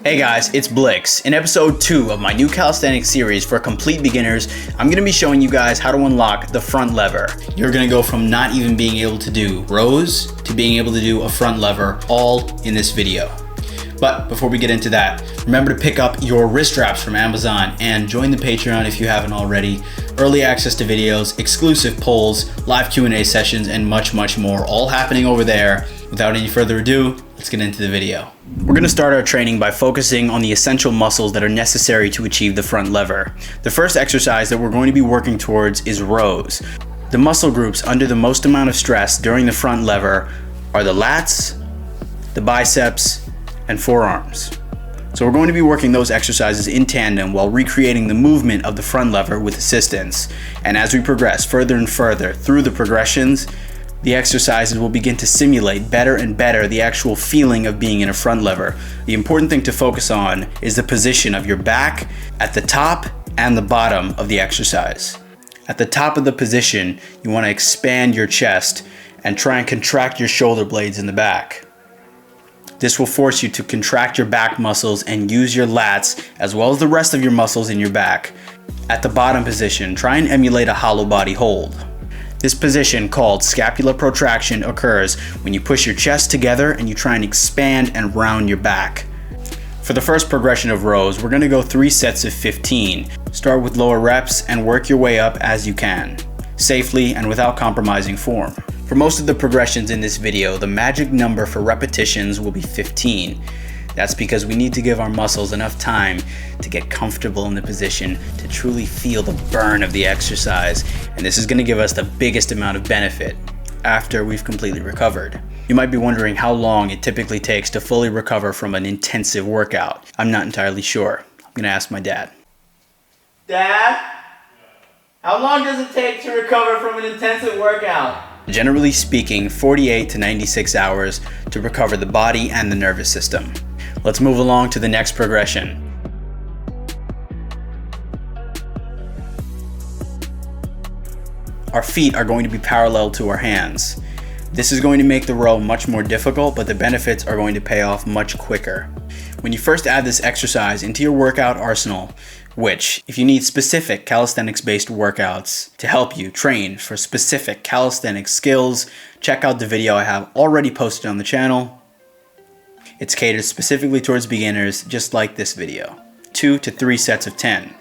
Hey guys, it's Blix. In episode 2 of my new calisthenics series for complete beginners, I'm going to be showing you guys how to unlock the front lever. You're going to go from not even being able to do rows to being able to do a front lever all in this video. But before we get into that, remember to pick up your wrist straps from Amazon and join the Patreon if you haven't already. Early access to videos, exclusive polls, live Q&A sessions, and much more, all happening over there. Without any further ado, let's get into the video. We're going to start our training by focusing on the essential muscles that are necessary to achieve the front lever. The first exercise that we're going to be working towards is rows. The muscle groups under the most amount of stress during the front lever are the lats, the biceps, and forearms. So we're going to be working those exercises in tandem while recreating the movement of the front lever with assistance. And as we progress further and further through the progressions, the exercises will begin to simulate better and better the actual feeling of being in a front lever. The important thing to focus on is the position of your back at the top and the bottom of the exercise. At the top of the position, you want to expand your chest and try and contract your shoulder blades in the back. This will force you to contract your back muscles and use your lats as well as the rest of your muscles in your back. At the bottom position, try and emulate a hollow body hold. This position, called scapular protraction, occurs when you push your chest together and you try and expand and round your back. For the first progression of rows, we're going to go 3 sets of 15. Start with lower reps and work your way up as you can, safely and without compromising form. For most of the progressions in this video, the magic number for repetitions will be 15. That's because we need to give our muscles enough time to get comfortable in the position to truly feel the burn of the exercise, and this is going to give us the biggest amount of benefit after we've completely recovered. You might be wondering how long it typically takes to fully recover from an intensive workout. I'm not entirely sure. I'm going to ask my dad. Dad? How long does it take to recover from an intensive workout? Generally speaking, 48 to 96 hours to recover the body and the nervous system. Let's move along to the next progression. Our feet are going to be parallel to our hands. This is going to make the row much more difficult, but the benefits are going to pay off much quicker. When you first add this exercise into your workout arsenal, which, if you need specific calisthenics-based workouts to help you train for specific calisthenics skills, check out the video I have already posted on the channel. It's catered specifically towards beginners, just like this video. 2 to 3 sets of 10.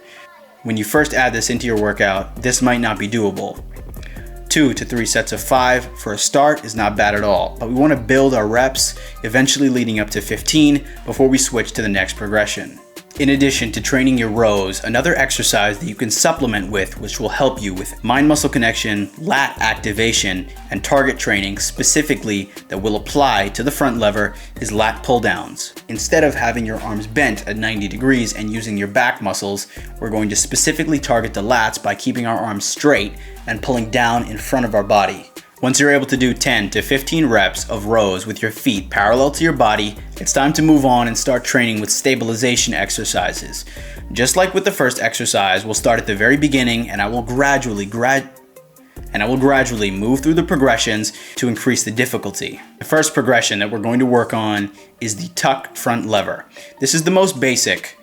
When you first add this into your workout, this might not be doable. 2 to 3 sets of 5 for a start is not bad at all, but we want to build our reps, eventually leading up to 15 before we switch to the next progression. In addition to training your rows, another exercise that you can supplement with, which will help you with mind-muscle connection, lat activation, and target training specifically that will apply to the front lever, is lat pull-downs. Instead of having your arms bent at 90 degrees and using your back muscles, we're going to specifically target the lats by keeping our arms straight and pulling down in front of our body. Once you're able to do 10 to 15 reps of rows with your feet parallel to your body, it's time to move on and start training with stabilization exercises. Just like with the first exercise, we'll start at the very beginning and I will gradually move through the progressions to increase the difficulty. The first progression that we're going to work on is the tuck front lever. This is the most basic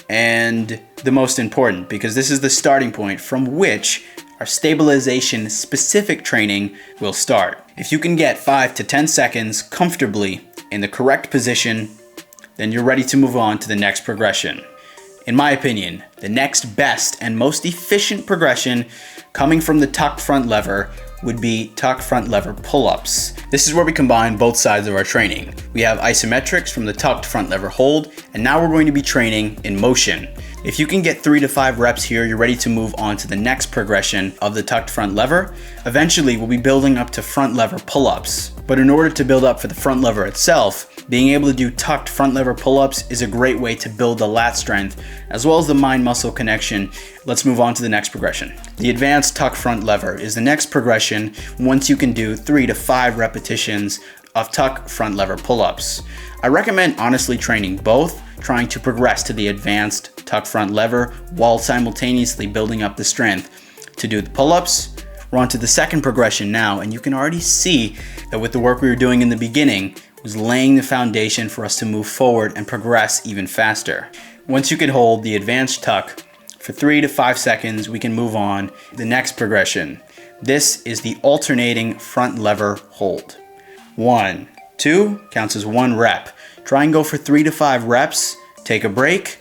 and the most important because this is the starting point from which our stabilization specific training will start. If you can get 5 to 10 seconds comfortably in the correct position, then you're ready to move on to the next progression. In my opinion, the next best and most efficient progression coming from the tuck front lever would be tuck front lever pull-ups. This is where we combine both sides of our training. We have isometrics from the tucked front lever hold, and now we're going to be training in motion. If you can get 3 to 5 reps here, you're ready to move on to the next progression of the tucked front lever. Eventually, we'll be building up to front lever pull-ups. But in order to build up for the front lever itself, being able to do tucked front lever pull-ups is a great way to build the lat strength, as well as the mind-muscle connection. Let's move on to the next progression. The advanced tuck front lever is the next progression once you can do 3 to 5 repetitions of tuck front lever pull-ups. I recommend honestly training both, trying to progress to the advanced tuck front lever while simultaneously building up the strength to do the pull-ups. We're on to the second progression now, and you can already see that with the work we were doing in the beginning, was laying the foundation for us to move forward and progress even faster. Once you can hold the advanced tuck for 3 to 5 seconds, we can move on to the next progression. This is the alternating front lever hold. 1, 2 counts as 1 rep. Try and go for 3 to 5 reps, take a break,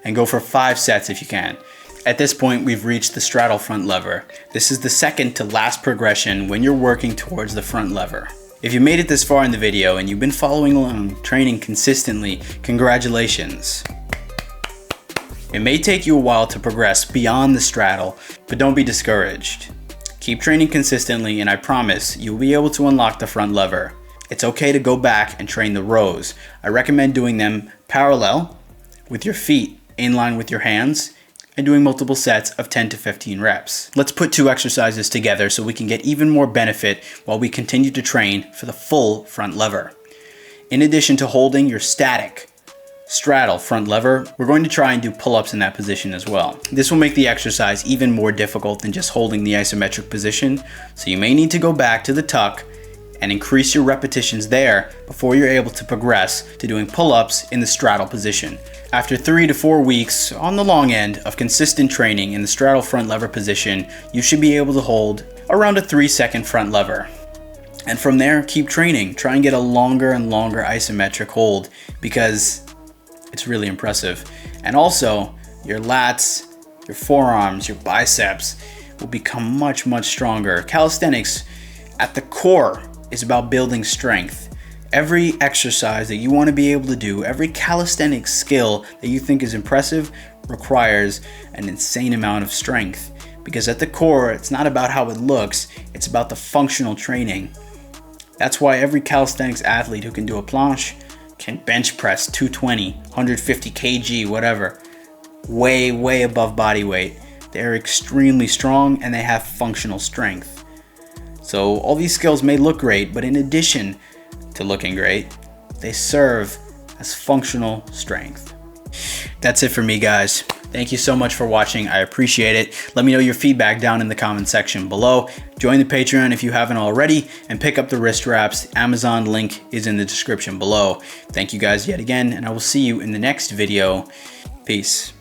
and go for 5 sets if you can. At this point, we've reached the straddle front lever. This is the second to last progression when you're working towards the front lever. If you made it this far in the video and you've been following along, training consistently, congratulations. It may take you a while to progress beyond the straddle, but don't be discouraged. Keep training consistently and I promise you'll be able to unlock the front lever. It's okay to go back and train the rows. I recommend doing them parallel with your feet in line with your hands and doing multiple sets of 10 to 15 reps. Let's put 2 exercises together so we can get even more benefit while we continue to train for the full front lever. In addition to holding your static straddle front lever, we're going to try and do pull-ups in that position as well. This will make the exercise even more difficult than just holding the isometric position, so you may need to go back to the tuck and increase your repetitions there before you're able to progress to doing pull-ups in the straddle position. After 3 to 4 weeks on the long end of consistent training in the straddle front lever position, you should be able to hold around a 3-second front lever. And from there, keep training. Try and get a longer and longer isometric hold because it's really impressive. And also, your lats, your forearms, your biceps will become much, much stronger. Calisthenics, at the core, is about building strength. Every exercise that you want to be able to do, every calisthenics skill that you think is impressive requires an insane amount of strength. Because at the core, it's not about how it looks, it's about the functional training. That's why every calisthenics athlete who can do a planche can bench press 220, 150 kg, whatever, way above body weight. They're extremely strong and they have functional strength. So all these skills may look great, but in addition to looking great, they serve as functional strength. That's it for me, guys. Thank you so much for watching. I appreciate it. Let me know your feedback down in the comment section below. Join the Patreon if you haven't already and pick up the wrist wraps. Amazon link is in the description below. Thank you guys yet again, and I will see you in the next video. Peace.